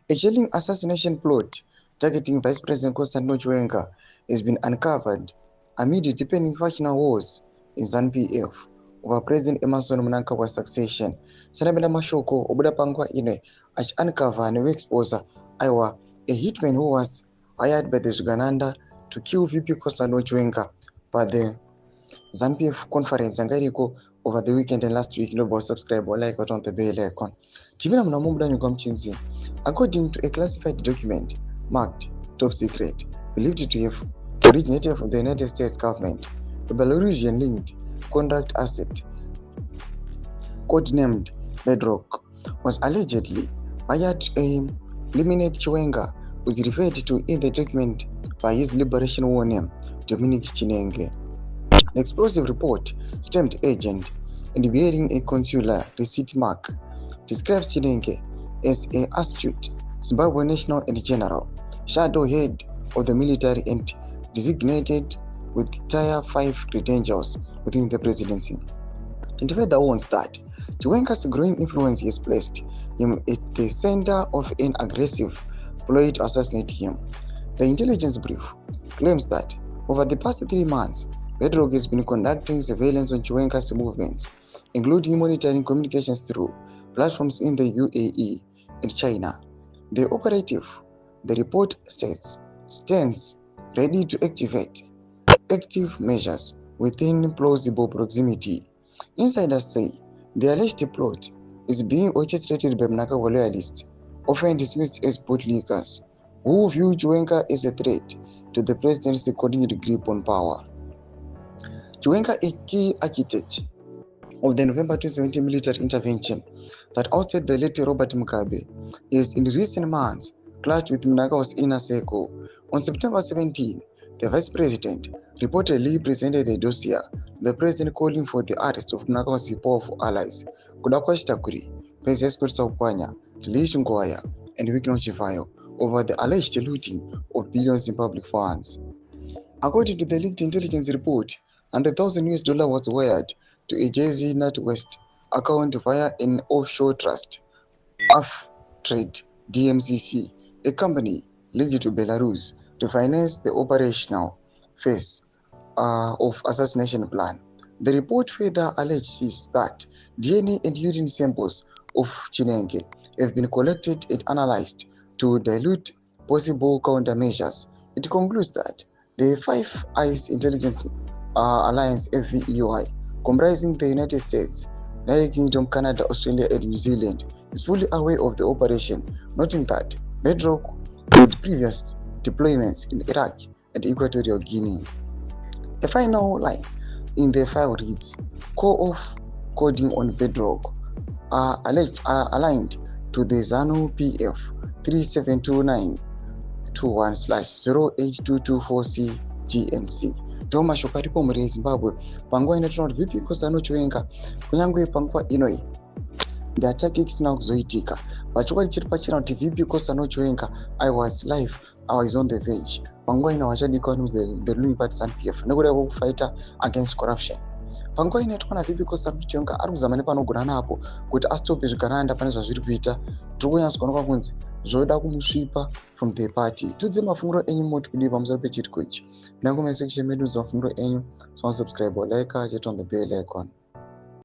A chilling assassination plot targeting Vice President Assassinate Chiwenga has been uncovered amid deepening factional wars in ZANU-PF over President Emerson Mnangagwa's succession. Sanabela mashoko obuda panguva ino achiuncover nekuexposa aiwa a hitman who was hired by the Zvigananda to kill VP Assassinate Chiwenga by the ZANU-PF conference yanga iriko over the weekend and last week. Nobody subscribe or like on the bell icon. TV namuna mubuda nyuka mchinzi. According to a classified document marked top secret, believed to have originated from the United States government, the Belarusian-linked contract asset, codenamed Bedrock, was allegedly hired to eliminate Chiwenga, who is referred to in the document by his Liberation War name, Dominic Chinenge. The explosive report, stamped agent and bearing a consular receipt mark, describes Chinenge as an astute Zimbabwe national and general, shadow head of the military and designated with Tier 5 credentials within the presidency. And further warns that Chiwenga's growing influence has placed him at the center of an aggressive ploy to assassinate him. The intelligence brief claims that over the past 3 months, Bedrock has been conducting surveillance on Chiwenga's movements, including monitoring communications through platforms in the UAE and China. The operative, the report states, stands ready to activate active measures within plausible proximity. Insiders say the alleged plot is being orchestrated by mnangagwa loyalists, often dismissed as bootlickers, who view Chiwenga as a threat to the presidency's continued grip on power. Chiwenga, a key architect of the November 2017 military intervention that ousted the late Robert Mugabe, is in recent months clashed with Mnangagwa's inner circle. On September 17, the vice president reportedly presented a dossier to the president calling for the arrest of Mnangagwa's powerful allies, Kudakwa Chitakuri, President Saupanya, Lish Ngwaya, and Wikno Chivayo, over the alleged looting of billions in public funds. According to the leaked intelligence report, $100,000 was wired to a Jay-Z NatWest account via an offshore trust, Trade DMCC, a company linked to Belarus, to finance the operational phase of assassination plan. The report further alleges that DNA and urine samples of Chinenge have been collected and analyzed to dilute possible countermeasures. It concludes that the Five Eyes Intelligence Alliance (FVEI), comprising the United States, United Kingdom, Canada, Australia, and New Zealand, is fully aware of the operation, noting that Bedrock made previous deployments in Iraq and Equatorial Guinea. A final line in the file reads, core of coding on Bedrock are aligned to the ZANU-PF 372921/08224C GNC. Toma shokaripo muri Zimbabwe panguva inotoona kuti VP Assassinate Chiwenga kunyangwe panguva inoi the attack isina kuzoitika, pachokwadi chiri pachena kuti VP Assassinate Chiwenga I was live, I was on the verge panguva ino vachadikwa the ruling party ZANU-PF nekuda kwekufighta against corruption. Panguva ino tikaona VP Assassinate Chiwenga ari kuzama nepanogona napo kuti astope Zvigananda pane zvazviri kuita. Tiri kunyatsonzwa kunzi zvoda kumusvipa from the party. Tudze mafunguro enyu moti kudii pamusoro pechiriko ichi. Nangome section medu mafunguro enyu, so subscribe or like, hit on the bell icon.